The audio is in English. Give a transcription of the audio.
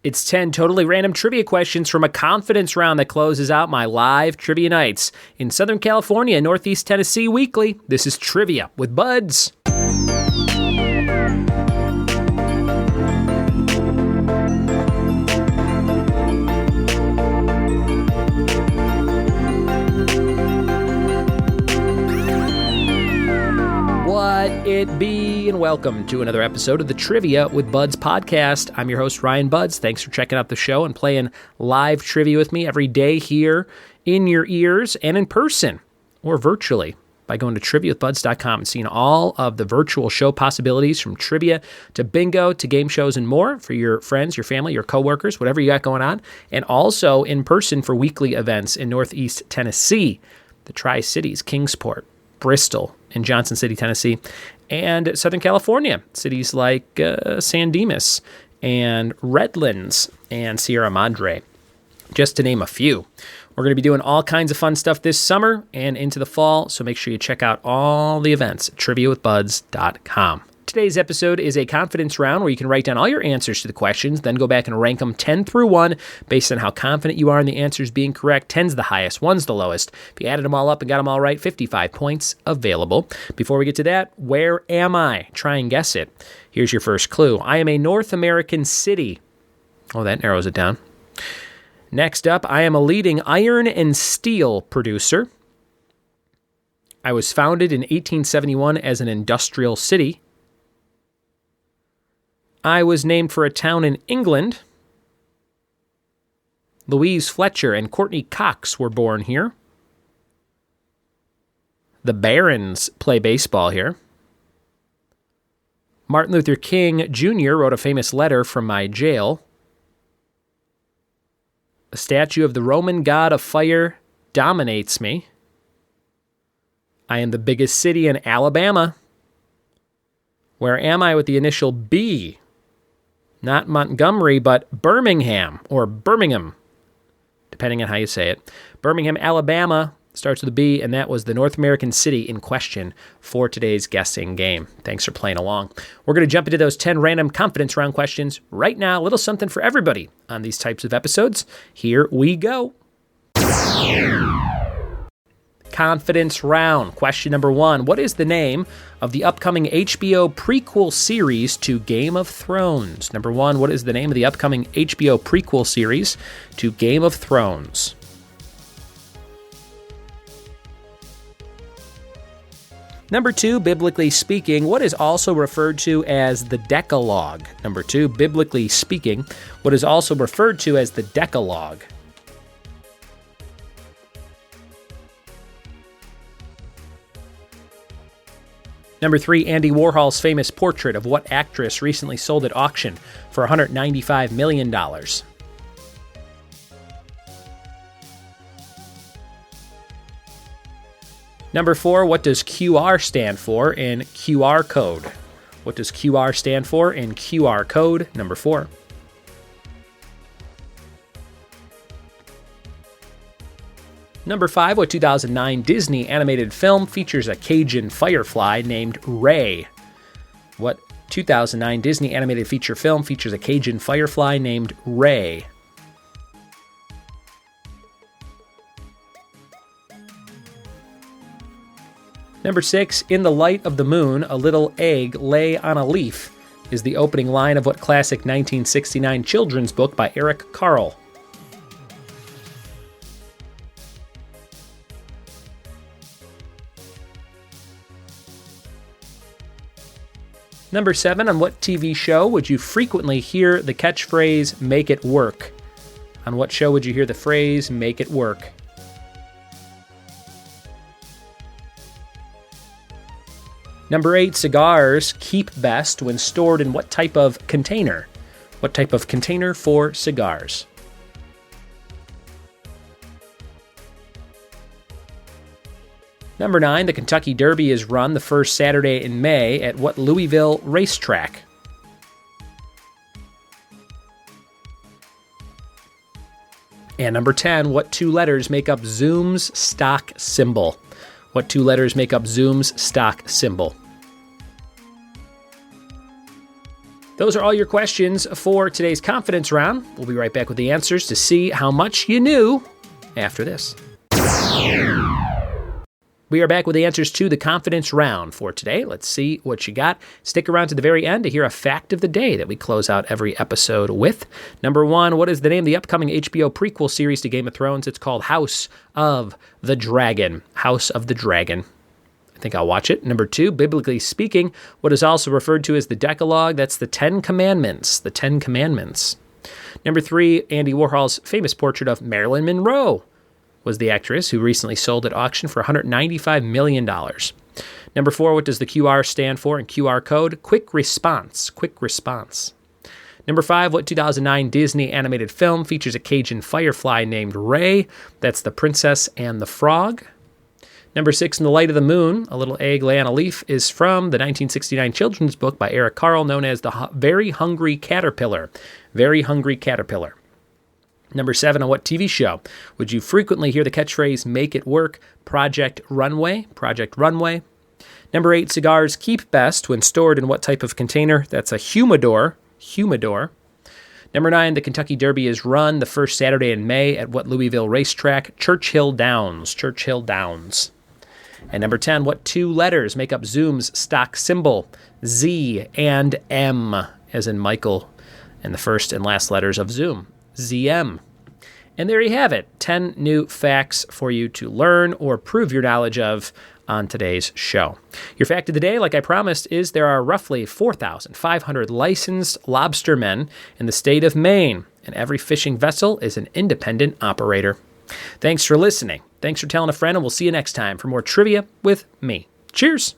It's 10 totally random trivia questions from a confidence round that closes out my live trivia nights in Southern California and Northeast Tennessee weekly. This is Trivia with Buds. What it be, and welcome to another episode of the Trivia with Buds podcast. I'm your host, Ryan Buds. Thanks for checking out the show and playing live trivia with me every day here in your ears and in person or virtually by going to triviawithbuds.com and seeing all of the virtual show possibilities, from trivia to bingo to game shows and more for your friends, your family, your coworkers, whatever you got going on, and also in person for weekly events in Northeast Tennessee, the Tri-Cities, Kingsport, Bristol, and Johnson City, Tennessee, and Southern California, cities like San Dimas and Redlands and Sierra Madre, just to name a few. We're going to be doing all kinds of fun stuff this summer and into the fall, so make sure you check out all the events at triviawithbuds.com. Today's episode is a confidence round where you can write down all your answers to the questions, then go back and rank them 10 through 1 based on how confident you are in the answers being correct. 10's the highest, 1's the lowest. If you added them all up and got them all right, 55 points available. Before we get to that, where am I? Try and guess it. Here's your first clue. I am a North American city. Oh, that narrows it down. Next up, I am a leading iron and steel producer. I was founded in 1871 as an industrial city. I was named for a town in England. Louise Fletcher and Courtney Cox were born here. The Barons play baseball here. Martin Luther King Jr. wrote a famous letter from my jail. A statue of the Roman god of fire dominates me. I am the biggest city in Alabama. Where am I with the initial B? Not Montgomery, but Birmingham, or Birmingham, depending on how you say it. Birmingham, Alabama starts with a B, and that was the North American city in question for today's guessing game. Thanks for playing along. We're going to jump into those 10 random confidence round questions right now. A little something for everybody on these types of episodes. Here we go. Confidence round. Question number 1. What is the name of the upcoming HBO prequel series to Game of Thrones? Number 1, what is the name of the upcoming HBO prequel series to Game of Thrones? Number 2, biblically speaking, what is also referred to as the Decalogue? Number 2, biblically speaking, what is also referred to as the Decalogue? Number 3, Andy Warhol's famous portrait of what actress recently sold at auction for $195 million? Number 4, what does QR stand for in QR code? What does QR stand for in QR code? Number 4. Number 5, what 2009 Disney animated film features a Cajun firefly named Ray? What 2009 Disney animated feature film features a Cajun firefly named Ray? Number 6, in the light of the moon, a little egg lay on a leaf is the opening line of what classic 1969 children's book by Eric Carle? Number 7, on what TV show would you frequently hear the catchphrase, make it work? On what show would you hear the phrase, make it work? Number 8, cigars keep best when stored in what type of container? What type of container for cigars? Number 9, the Kentucky Derby is run the first Saturday in May at what Louisville racetrack? And number 10, what 2 letters make up Zoom's stock symbol? What 2 letters make up Zoom's stock symbol? Those are all your questions for today's confidence round. We'll be right back with the answers to see how much you knew after this. We are back with the answers to the confidence round for today. Let's see what you got. Stick around to the very end to hear a fact of the day that we close out every episode with. Number 1, what is the name of the upcoming HBO prequel series to Game of Thrones? It's called House of the Dragon. House of the Dragon. I think I'll watch it. Number 2, biblically speaking, what is also referred to as the Decalogue? That's the 10 Commandments. The 10 Commandments. Number 3, Andy Warhol's famous portrait of Marilyn Monroe was the actress who recently sold at auction for $195 million. Number 4, what does the QR stand for in QR code? Quick response. Quick response. Number 5, what 2009 Disney animated film features a Cajun firefly named Ray? That's The Princess and the Frog. Number 6, In the Light of the Moon, a little egg lay on a leaf, is from the 1969 children's book by Eric Carle known as The Very Hungry Caterpillar. Very Hungry Caterpillar. Number 7, on what TV show would you frequently hear the catchphrase, make it work, Project Runway? Project Runway. Number 8, cigars keep best when stored in what type of container? That's a humidor. Humidor. Number 9, the Kentucky Derby is run the first Saturday in May at what Louisville racetrack? Churchill Downs. Churchill Downs. And number 10, what 2 letters make up Zoom's stock symbol? Z and M, as in Michael, and the first and last letters of Zoom. ZM. And there you have it, 10 new facts for you to learn or prove your knowledge of on today's show. Your fact of the day, like I promised, is there are roughly 4,500 licensed lobstermen in the state of Maine, and every fishing vessel is an independent operator. Thanks for listening. Thanks for telling a friend, and we'll see you next time for more trivia with me. Cheers!